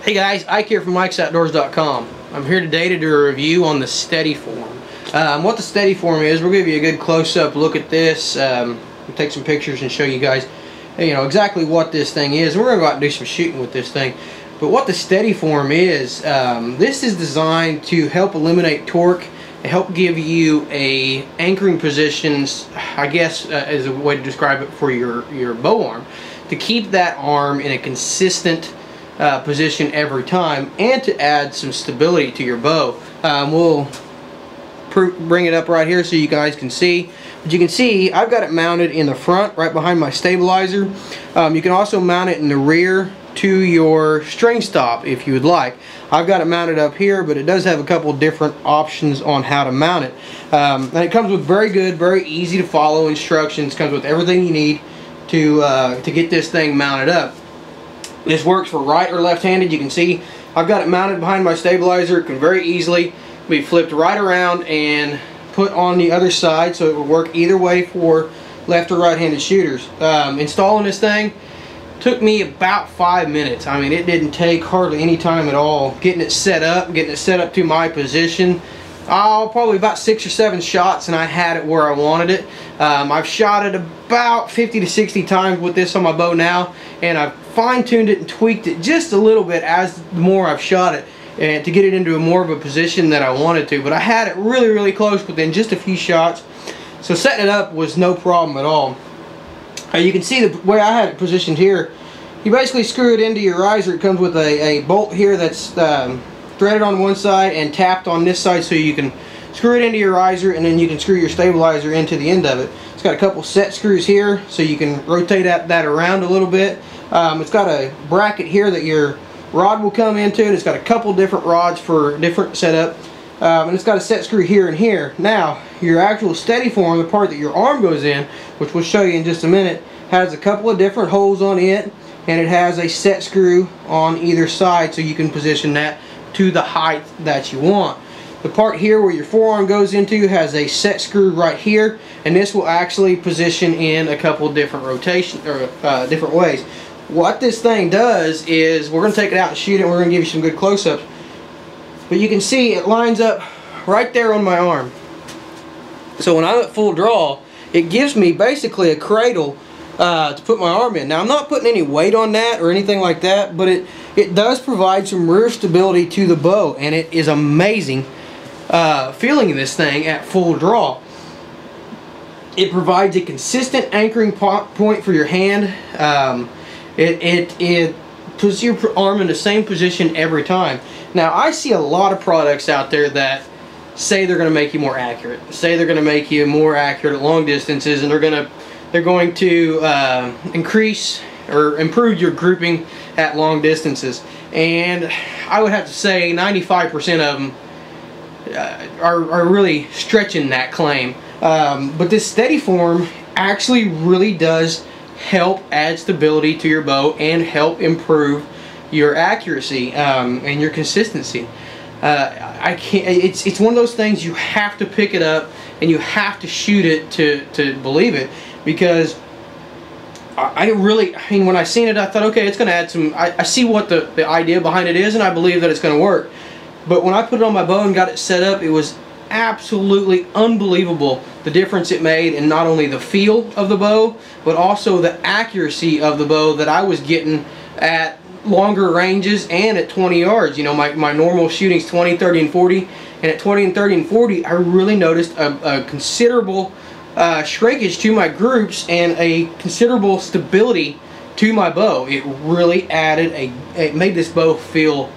Hey guys, Ike here from Mike'sOutdoors.com. I'm here today to do a review on the Steadyform. What the Steadyform is, we'll give you a good close-up look at this. We'll take some pictures and show you guys, exactly what this thing is. And we're going to go out and do some shooting with this thing. But what the Steadyform is, this is designed to help eliminate torque and help give you a anchoring positions, I guess, is a way to describe it, for your bow arm, to keep that arm in a consistent position every time, and to add some stability to your bow. We'll bring it up right here so you guys can see. But you can see I've got it mounted in the front right behind my stabilizer. You can also mount it in the rear to your string stop if you would like. I've got it mounted up here, but it does have a couple different options on how to mount it. And it comes with very good, very easy to follow instructions. Comes with everything you need to get this thing mounted up. This works for right or left-handed. You can see I've got it mounted behind my stabilizer. It can very easily be flipped right around and put on the other side, so it will work either way for left or right-handed shooters. Installing this thing took me about 5 minutes. I mean, it didn't take hardly any time at all. Getting it set up to my position, probably about 6 or 7 shots, and I had it where I wanted it. I've shot it about 50 to 60 times with this on my bow now, and I've fine-tuned it and tweaked it just a little bit as the more I've shot it, and to get it into more of a position that I wanted to. But I had it really close within just a few shots, so setting it up was no problem at all. You can see the way I had it positioned here. You basically screw it into your riser. It comes with a bolt here that's threaded on one side and tapped on this side, so you can screw it into your riser, and then you can screw your stabilizer into the end of it. It's got a couple set screws here, so you can rotate that around a little bit. It's got a bracket here that your rod will come into, and it's got a couple different rods for different setup. And it's got a set screw here and here. Now, your actual Steadyform, the part that your arm goes in, which we'll show you in just a minute, has a couple of different holes on it, and it has a set screw on either side, so you can position that to the height that you want. The part here where your forearm goes into has a set screw right here, and this will actually position in a couple different rotation or different ways. What this thing does is, we're going to take it out and shoot it, and we're going to give you some good close-ups. But you can see it lines up right there on my arm. So when I'm at full draw, it gives me basically a cradle to put my arm in. Now, I'm not putting any weight on that or anything like that, but it does provide some rear stability to the bow, and it is amazing feeling this thing at full draw. It provides a consistent anchoring point for your hand. It puts your arm in the same position every time. Now, I see a lot of products out there that say they're going to make you more accurate, say they're going to make you more accurate at long distances, and they're going to increase or improve your grouping at long distances. And I would have to say 95% of them are really stretching that claim. But this Steadyform actually really does help add stability to your bow and help improve your accuracy and your consistency. It's one of those things you have to pick it up and you have to shoot it to believe it, because I mean, when I seen it, I thought, okay, it's going to add some, I see what the idea behind it is, and I believe that it's going to work. But when I put it on my bow and got it set up, it was absolutely unbelievable the difference it made in not only the feel of the bow, but also the accuracy of the bow that I was getting at longer ranges and at 20 yards. My normal shooting's 20, 30, and 40, and at 20 and 30 and 40, I really noticed a considerable shrinkage to my groups and a considerable stability to my bow. It really added it made this bow feel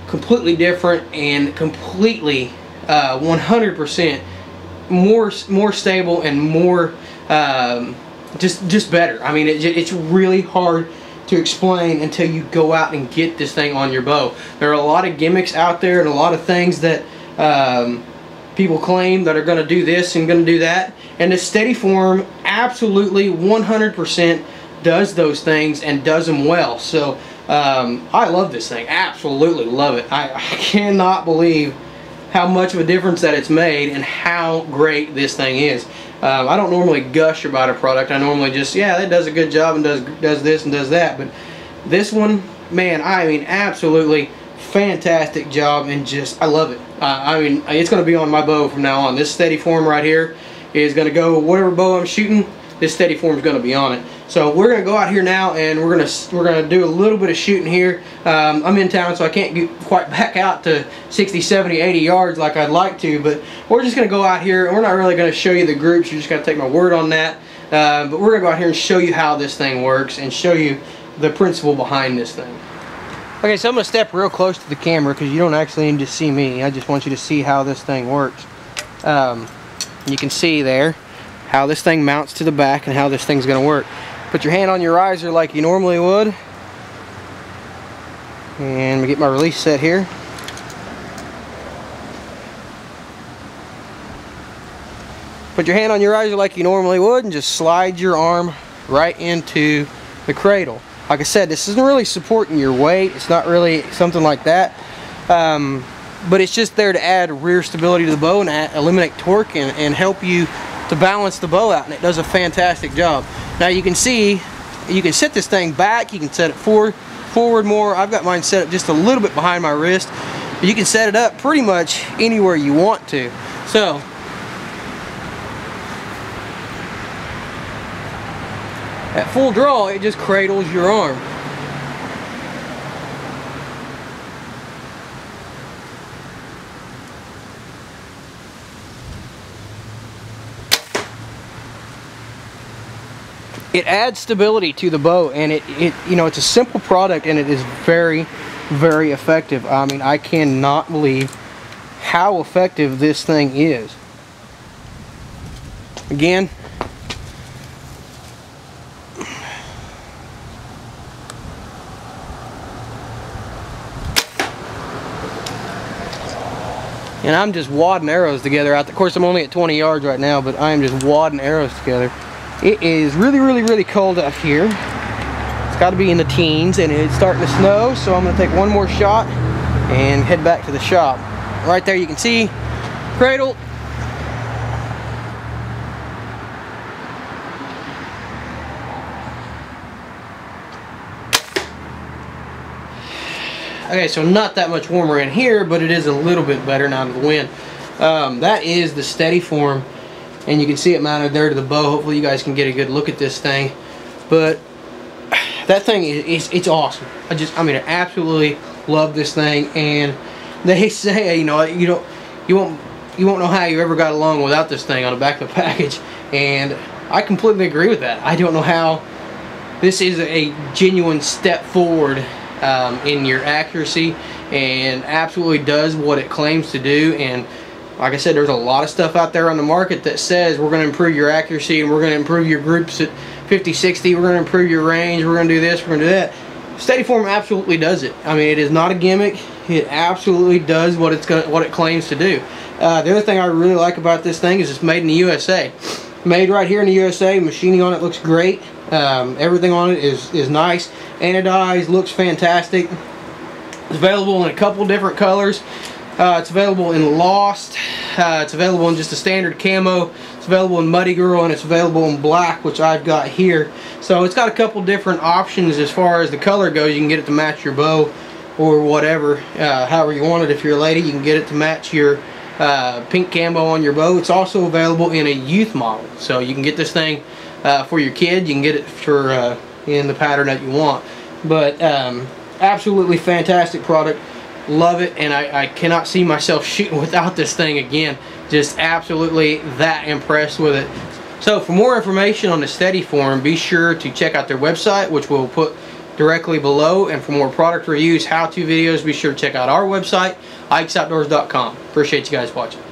completely different and completely 100% more stable and more just better. I mean, it's really hard to explain until you go out and get this thing on your bow. There are a lot of gimmicks out there and a lot of things that people claim that are going to do this and going to do that, and the Steadyform absolutely 100% does those things and does them well. So I love this thing, absolutely love it. I cannot believe how much of a difference that it's made and how great this thing is. I don't normally gush about a product. I normally just, yeah, that does a good job and does this and does that. But this one, man, I mean, absolutely fantastic job, and just I love it. I mean, it's going to be on my bow from now on. This steady form right here is going to go whatever bow I'm shooting. This steady form is going to be on it. So we're going to go out here now, and we're going to do a little bit of shooting here. I'm in town, so I can't get quite back out to 60, 70, 80 yards like I'd like to, but we're just going to go out here, and we're not really going to show you the groups. You just got to take my word on that. But we're going to go out here and show you how this thing works and show you the principle behind this thing. Okay, so I'm going to step real close to the camera because you don't actually need to see me. I just want you to see how this thing works. You can see there how this thing mounts to the back and how this thing's going to work. Put your hand on your riser like you normally would. And we get my release set here. Put your hand on your riser like you normally would and just slide your arm right into the cradle. Like I said, this isn't really supporting your weight. It's not really something like that. But it's just there to add rear stability to the bow and eliminate torque and help you to balance the bow out, and it does a fantastic job. Now you can see, you can set this thing back, you can set it forward more. I've got mine set up just a little bit behind my wrist, but you can set it up pretty much anywhere you want to. So at full draw, it just cradles your arm. It adds stability to the bow, and it you know, it's a simple product, and it is very, very effective. I mean, I cannot believe how effective this thing is. Again, and I'm just wadding arrows together out there. Of course, I'm only at 20 yards right now, but I am just wadding arrows together. It is really, really, really cold out here. It's got to be in the teens, and it's starting to snow, so I'm going to take one more shot and head back to the shop. Right there you can see cradle. Okay, so not that much warmer in here, but it is a little bit better now to the wind. That is the steady form, and you can see it mounted there to the bow. Hopefully you guys can get a good look at this thing. But that thing it's awesome. I mean, I absolutely love this thing. And they say, you know, you won't know how you ever got along without this thing on the back of the package. And I completely agree with that. I don't know how this is a genuine step forward in your accuracy, and absolutely does what it claims to do. And like I said, there's a lot of stuff out there on the market that says we're going to improve your accuracy and we're going to improve your groups at 50, 60, we're going to improve your range, we're going to do this, we're going to do that. Steady Form absolutely does it. I mean, it is not a gimmick. It absolutely does what it claims to do. The other thing I really like about this thing is it's made in the USA. Made right here in the USA. Machining on it looks great. Everything on it is nice. Anodized, looks fantastic. It's available in a couple different colors. It's available in Lost. It's available in just a standard camo. It's available in Muddy Girl, and it's available in black, which I've got here. So it's got a couple different options as far as the color goes. You can get it to match your bow or whatever, however you want it. If you're a lady, you can get it to match your pink camo on your bow. It's also available in a youth model, so you can get this thing for your kid. You can get it for in the pattern that you want. But absolutely fantastic product. Love it, and I cannot see myself shooting without this thing again. Just absolutely that impressed with it. So for more information on the Steady Form, be sure to check out their website, which we'll put directly below. And for more product reviews, how-to videos, be sure to check out our website, ikesoutdoors.com. Appreciate you guys watching.